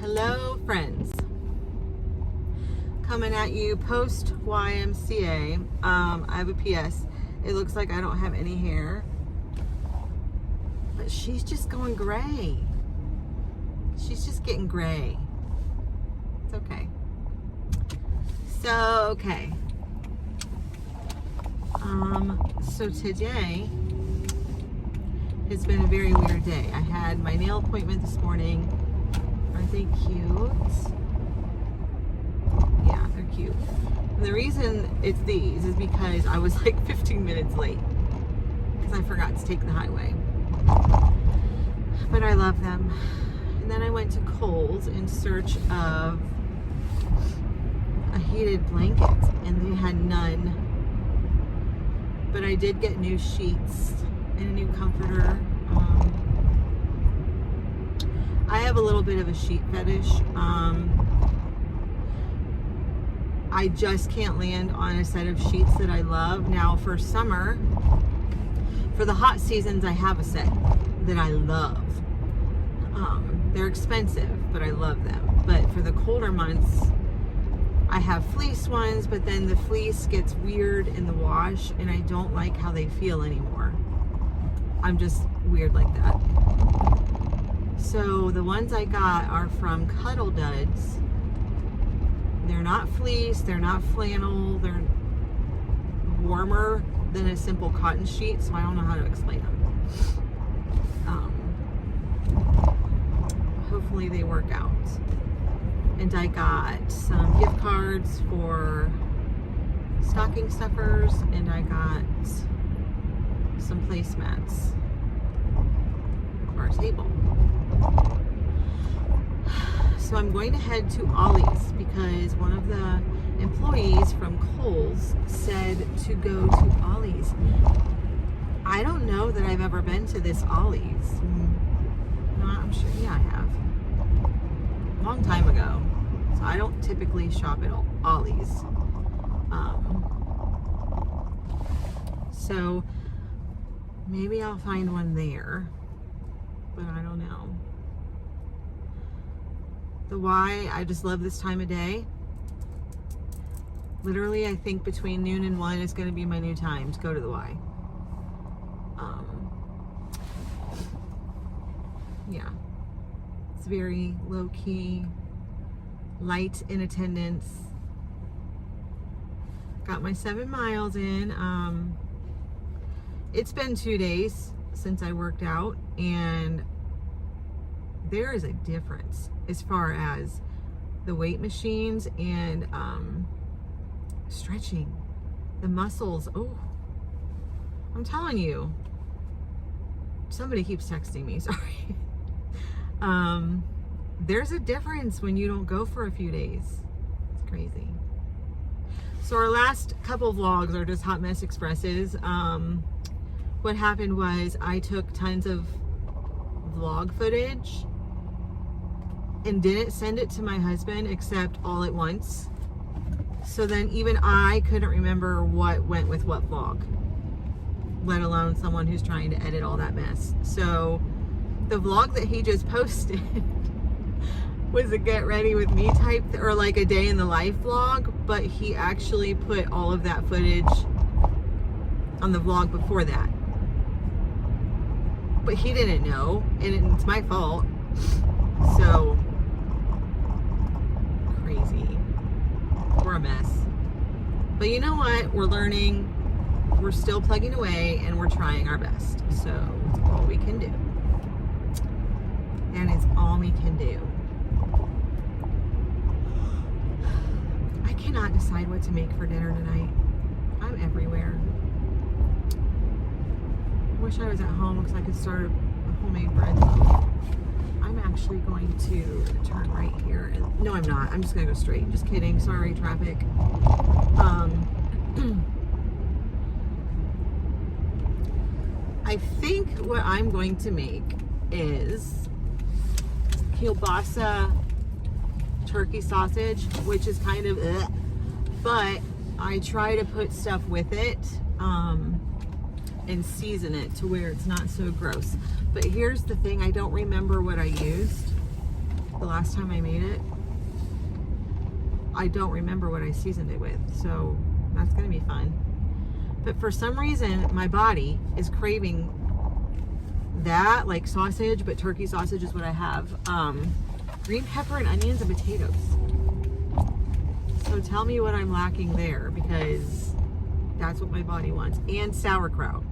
Hello, friends. Coming at you post YMCA. I have a PS. It looks like I don't have any hair, but she's just going gray. She's just getting gray. It's okay. Okay. So today has been a very weird day. I had my nail appointment this morning. Aren't they cute? Yeah, they're cute. And the reason it's these is because I was like 15 minutes late because I forgot to take the highway. But I love them. And then I went to Kohl's in search of a heated blanket, and they had none. But I did get new sheets and a new comforter. I have a little bit of a sheet fetish. I just can't land on a set of sheets that I love. Now for summer, for the hot seasons, I have a set that I love. They're expensive, but I love them. But for the colder months, I have fleece ones, but then the fleece gets weird in the wash, and I don't like how they feel anymore. I'm just weird like that. So the ones I got are from Cuddle Duds. They're not fleece, they're not flannel, they're warmer than a simple cotton sheet, so I don't know how to explain them. Hopefully they work out. And I got some gift cards for stocking stuffers, and I got some placemats for our table. So I'm going to head to Ollie's because one of the employees from Kohl's said to go to Ollie's. I don't know that I've ever been to this Ollie's. No, I'm sure, yeah, I have. A long time ago. So I don't typically shop at Ollie's. So maybe I'll find one there, but I don't know. The Y, I just love this time of day. Literally, I think between noon and 1 is going to be my new time to go to the Y. Yeah. It's very low-key, light in attendance. Got my 7 miles in. It's been 2 days since I worked out, and there is a difference as far as the weight machines and stretching. The muscles, oh, I'm telling you. Somebody keeps texting me, sorry. There's a difference when you don't go for a few days. It's crazy. So our last couple vlogs are just Hot Mess Expresses. What happened was I took tons of vlog footage and didn't send it to my husband except all at once. So then even I couldn't remember what went with what vlog, let alone someone who's trying to edit all that mess. So the vlog that he just posted was a get ready with me type, or like a day in the life vlog, but he actually put all of that footage on the vlog before that. But he didn't know, and it's my fault. So crazy. We're a mess. But you know what? We're learning. We're still plugging away, and we're trying our best. So it's all we can do. That is all we can do. I cannot decide what to make for dinner tonight. I'm everywhere. I wish I was at home because I could start a homemade bread. I'm actually going to turn right here. And, no, I'm not. I'm just going to go straight. Just kidding. Sorry, traffic. I think what I'm going to make is kielbasa turkey sausage, which is kind of but I try to put stuff with it and season it to where it's not so gross. But here's the thing, I don't remember what I used. the last time I made it. I don't remember what I seasoned it with, so that's gonna be fun. But for some reason, my body is craving that, like sausage, but turkey sausage is what I have. Green pepper and onions and potatoes. So tell me what I'm lacking there, because that's what my body wants. And sauerkraut.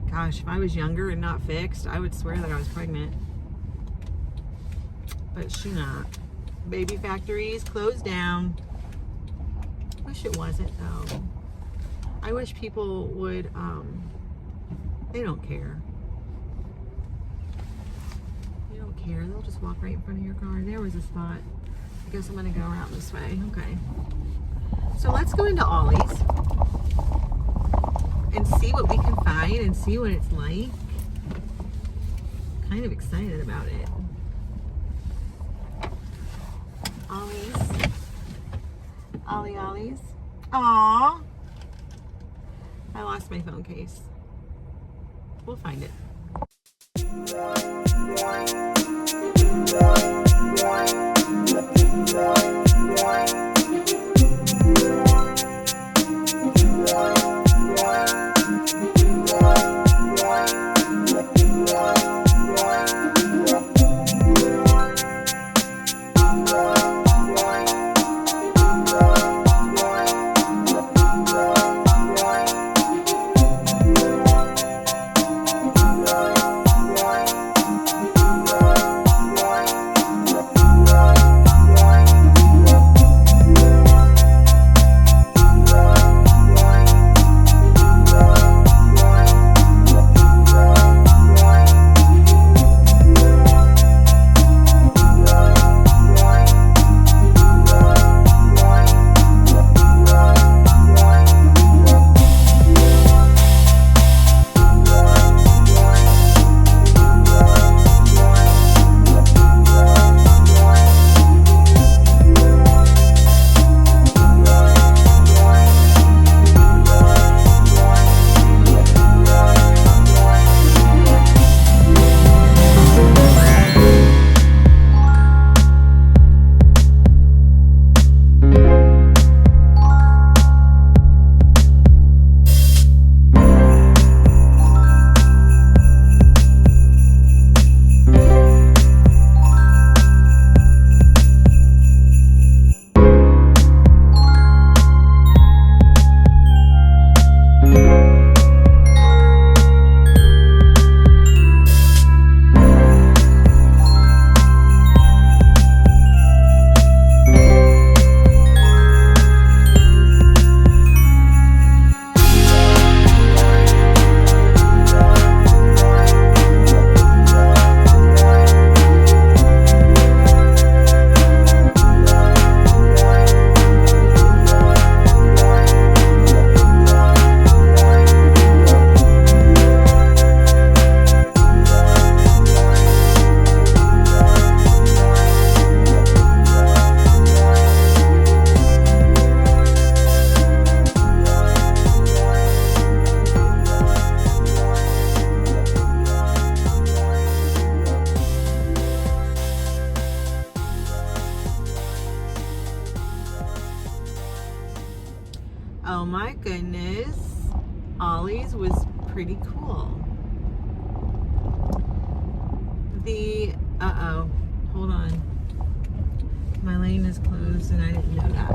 Gosh, if I was younger and not fixed, I would swear that I was pregnant. But she not. Baby factories closed down. Wish it wasn't though. I wish people would, they don't care. They don't care. They'll just walk right in front of your car. There was a spot. I guess I'm gonna go around this way. Okay. So let's go into Ollie's and see what we can find and see what it's like. Kind of excited about it. Ollie's. Ollie's. Aww. I lost my phone case. We'll find it. Oh my goodness. Ollie's was pretty cool. Hold on. My lane is closed and I didn't know that.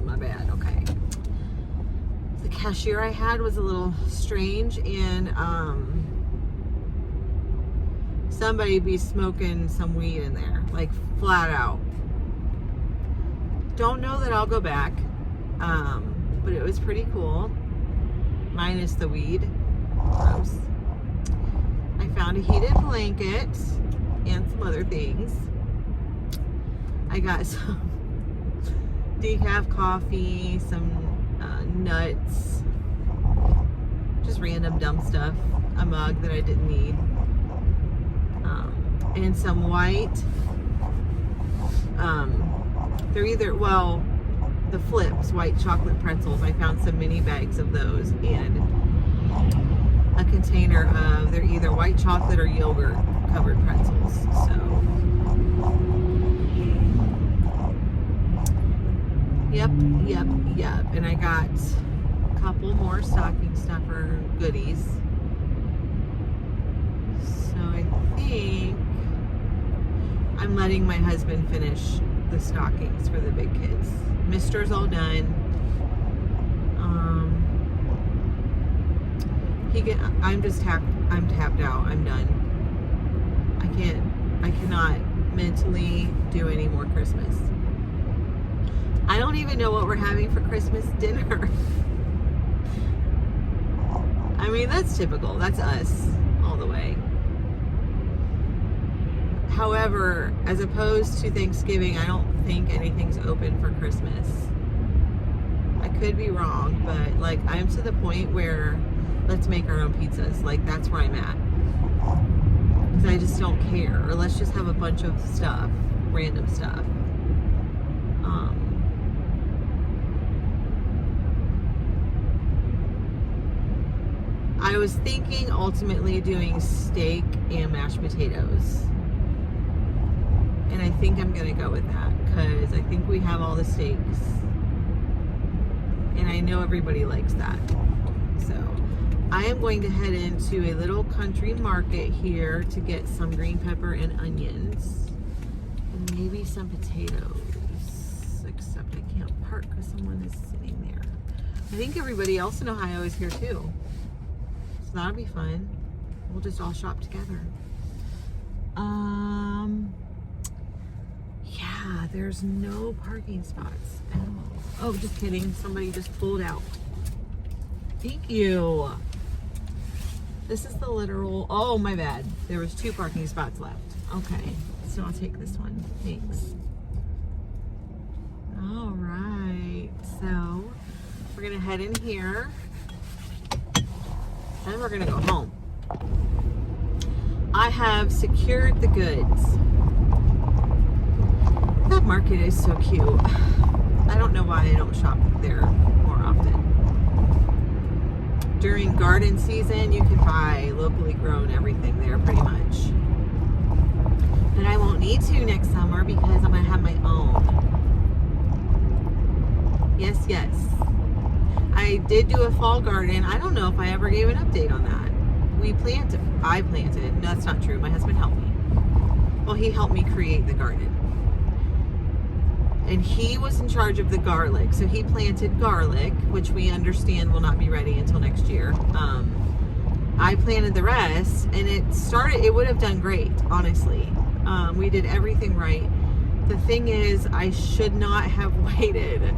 My bad, okay. The cashier I had was a little strange, and somebody be smoking some weed in there, like flat out. Don't know that I'll go back, but it was pretty cool, minus the weed. Gross. I found a heated blanket and some other things. I got some decaf coffee, some nuts, just random dumb stuff, a mug that I didn't need, and some white, they're either, well, the Flips white chocolate pretzels. I found some mini bags of those and a container of, they're either white chocolate or yogurt covered pretzels. So, yep. And I got a couple more stocking stuffer goodies. So I think I'm letting my husband finish the stockings for the big kids. Mister's all done. I'm tapped out. I'm done. I cannot mentally do any more Christmas. I don't even know what we're having for Christmas dinner. I mean, that's typical. That's us all the way. However, as opposed to Thanksgiving, I don't think anything's open for Christmas. I could be wrong, but like I'm to the point where let's make our own pizzas. Like that's where I'm at. Because I just don't care. Or let's just have a bunch of stuff, random stuff. I was thinking ultimately doing steak and mashed potatoes. And I think I'm going to go with that because I think we have all the steaks. And I know everybody likes that. So I am going to head into a little country market here to get some green pepper and onions. And maybe some potatoes. Except I can't park because someone is sitting there. I think everybody else in Ohio is here too. So that'll be fun. We'll just all shop together. Yeah, there's no parking spots at all. Oh, just kidding. Somebody just pulled out. Thank you. This is the literal, oh my bad. There was 2 parking spots left. Okay, so I'll take this one. Thanks. All right, so we're gonna head in here and we're gonna go home. I have secured the goods. That market is so cute. I don't know why I don't shop there more often. During garden season, you can buy locally grown everything there pretty much. And I won't need to next summer because I'm gonna have my own. Yes. I did do a fall garden. I don't know if I ever gave an update on that. I planted. No, that's not true. My husband helped me. Well, he helped me create the garden. And he was in charge of the garlic. So he planted garlic, which we understand will not be ready until next year. I planted the rest and it would have done great, honestly. We did everything right. The thing is, I should not have waited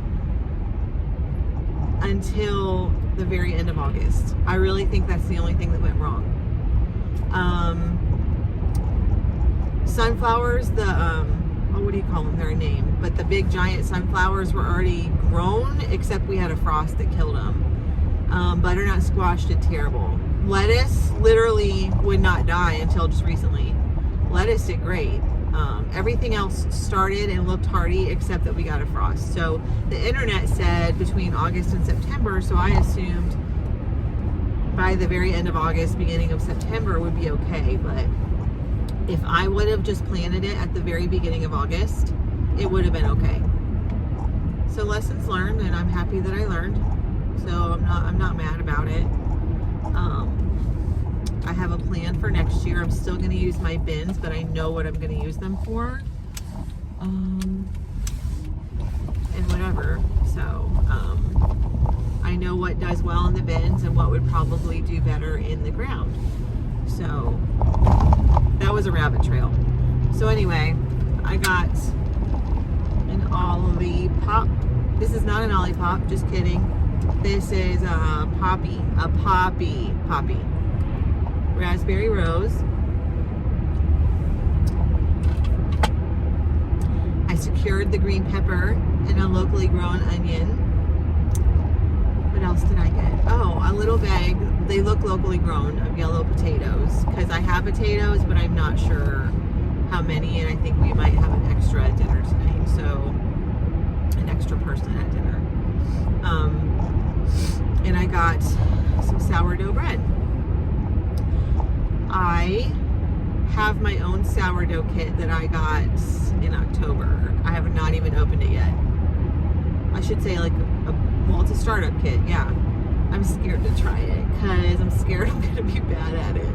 until the very end of August. I really think that's the only thing that went wrong. Sunflowers, what do you call them? They're a name. But the big giant sunflowers were already grown, except we had a frost that killed them. Butternut squash did terrible. Lettuce literally would not die until just recently. Lettuce did great. Everything else started and looked hardy, except that we got a frost. So the internet said between August and September, so I assumed by the very end of August, beginning of September would be okay. But if I would have just planted it at the very beginning of August, it would have been okay. So lessons learned, and I'm happy that I learned. So I'm not mad about it. I have a plan for next year. I'm still going to use my bins, but I know what I'm going to use them for. And whatever. So I know what does well in the bins and what would probably do better in the ground. So that was a rabbit trail. So anyway, I got an Ollie pop. This is not an Ollie pop, just kidding. This is a poppy. Raspberry rose. I secured the green pepper and a locally grown onion. What else did I get? Oh, a little bag. They look locally grown of yellow potatoes because I have potatoes, but I'm not sure how many, and I think we might have an extra at dinner tonight. So an extra person at dinner. And I got some sourdough bread. I have my own sourdough kit that I got in October. I have not even opened it yet. I should say like well, it's a startup kit, yeah. I'm scared to try it because I'm scared I'm gonna be bad at it.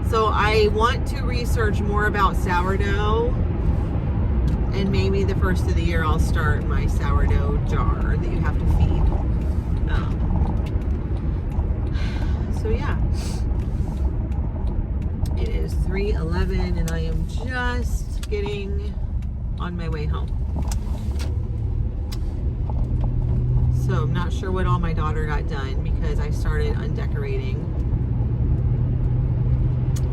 So I want to research more about sourdough, and maybe the first of the year I'll start my sourdough jar that you have to feed. So yeah, it is 3:11 and I am just getting on my way home. So I'm not sure what all my daughter got done because I started undecorating.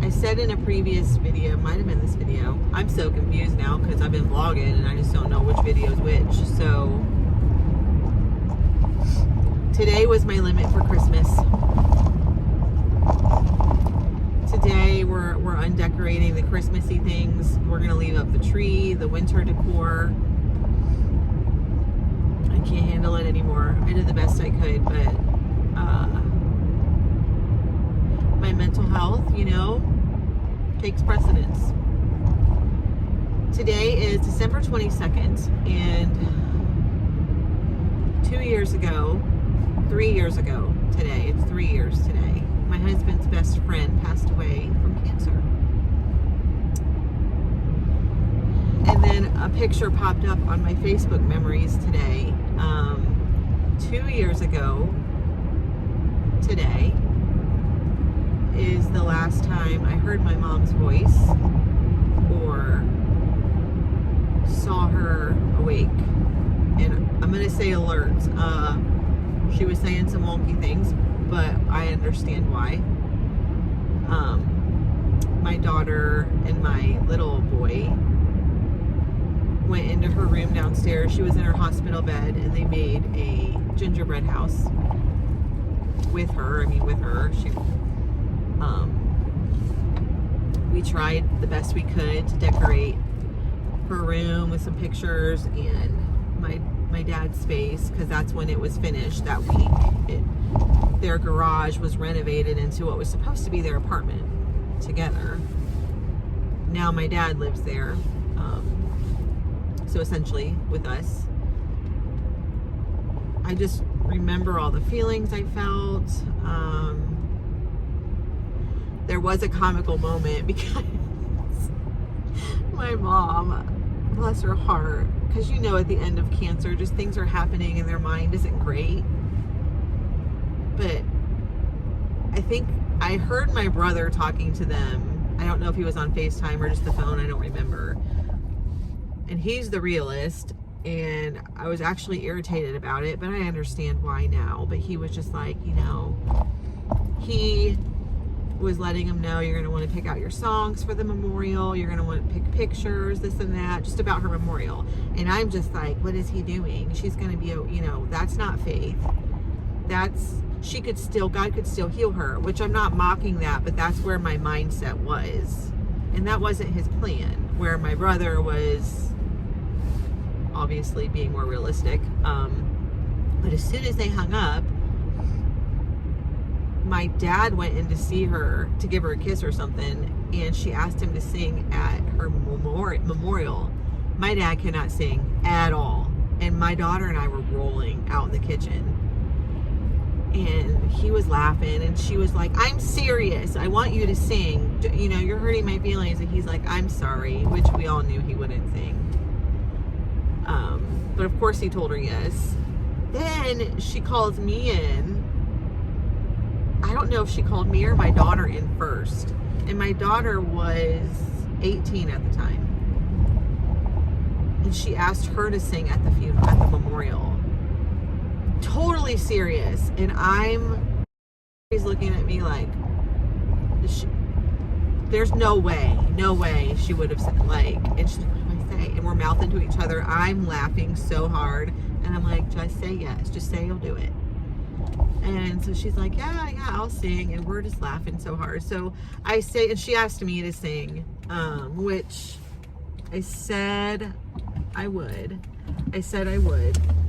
I said in a previous video, might have been this video, I'm so confused now because I've been vlogging and I just don't know which video is which. So today was my limit for Christmas. Today we're undecorating the Christmassy things. We're gonna leave up the tree, the winter decor. I can't handle it anymore. I did the best I could, but my mental health, takes precedence. Today is December 22nd, and 3 years ago today, it's 3 years today, my husband's best friend passed away from cancer. And then a picture popped up on my Facebook memories today. 2 years ago today is the last time I heard my mom's voice or saw her awake. And I'm going to say alert. She was saying some wonky things, but I understand why. My daughter and my little boy went into her room downstairs. She was in her hospital bed, and they made a gingerbread house with her. She we tried the best we could to decorate her room with some pictures and my dad's space, because that's when it was finished that week. Their garage was renovated into what was supposed to be their apartment together. Now my dad lives there, so essentially with us. I just remember all the feelings I felt. There was a comical moment because my mom, bless her heart, because at the end of cancer, just things are happening and their mind isn't great. But I think I heard my brother talking to them. I don't know if he was on FaceTime or just the phone, I don't remember. And he's the realist, and I was actually irritated about it, but I understand why now. But he was just like, he was letting him know, you're going to want to pick out your songs for the memorial, you're going to want to pick pictures, this and that, just about her memorial. And I'm just like, what is he doing? She's going to be, that's not faith. God could still heal her, which I'm not mocking that, but that's where my mindset was. And that wasn't his plan, where my brother was obviously being more realistic. But as soon as they hung up, my dad went in to see her to give her a kiss or something, and she asked him to sing at her memorial. My dad cannot sing at all, and my daughter and I were rolling out in the kitchen, and he was laughing, and she was like, I'm serious, I want you to sing, you're hurting my feelings. And he's like, I'm sorry, which we all knew he wouldn't sing. But of course he told her yes. Then she calls me in. I don't know if she called me or my daughter in first. And my daughter was 18 at the time. And she asked her to sing at the memorial. Totally serious. And he's looking at me like, there's no way she would have said, and she's like, what do I say? And we're mouthing to each other. I'm laughing so hard. And I'm like, just say yes. Just say you'll do it. And so she's like, yeah, I'll sing. And we're just laughing so hard. So I say, and she asked me to sing, which I said I would.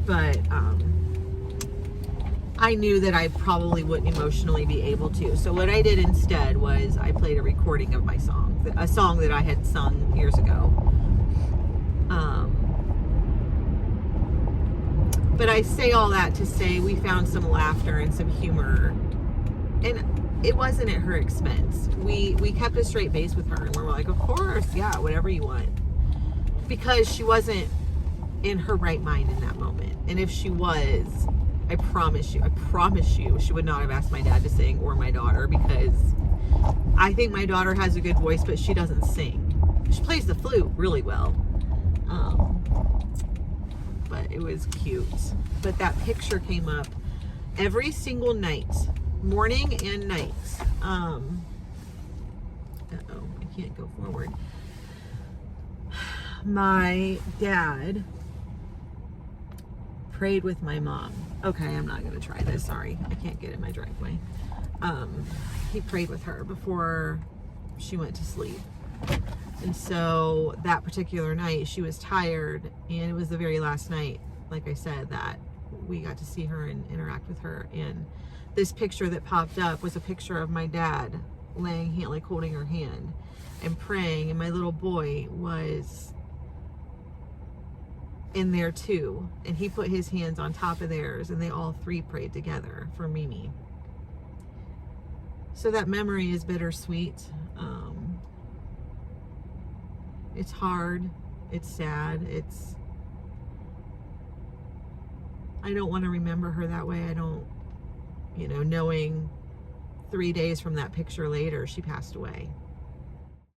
But I knew that I probably wouldn't emotionally be able to. So what I did instead was I played a recording of my song, a song that I had sung years ago. But I say all that to say we found some laughter and some humor, and it wasn't at her expense. We kept a straight face with her, and we were like, of course, yeah, whatever you want, because she wasn't in her right mind in that moment. And if she was, I promise you, she would not have asked my dad to sing or my daughter, because I think my daughter has a good voice, but she doesn't sing. She plays the flute really well. But it was cute. But that picture came up every single night, morning and night. Uh-oh, I can't go forward. My dad prayed with my mom. Okay, I'm not gonna try this, sorry. I can't get in my driveway. He prayed with her before she went to sleep. And so that particular night, she was tired, and it was the very last night, like I said, that we got to see her and interact with her. And this picture that popped up was a picture of my dad like holding her hand and praying, and my little boy was in there too, and he put his hands on top of theirs, and they all three prayed together for Mimi. So that memory is bittersweet. It's hard, it's sad, I don't want to remember her that way. I don't, knowing 3 days from that picture later, she passed away.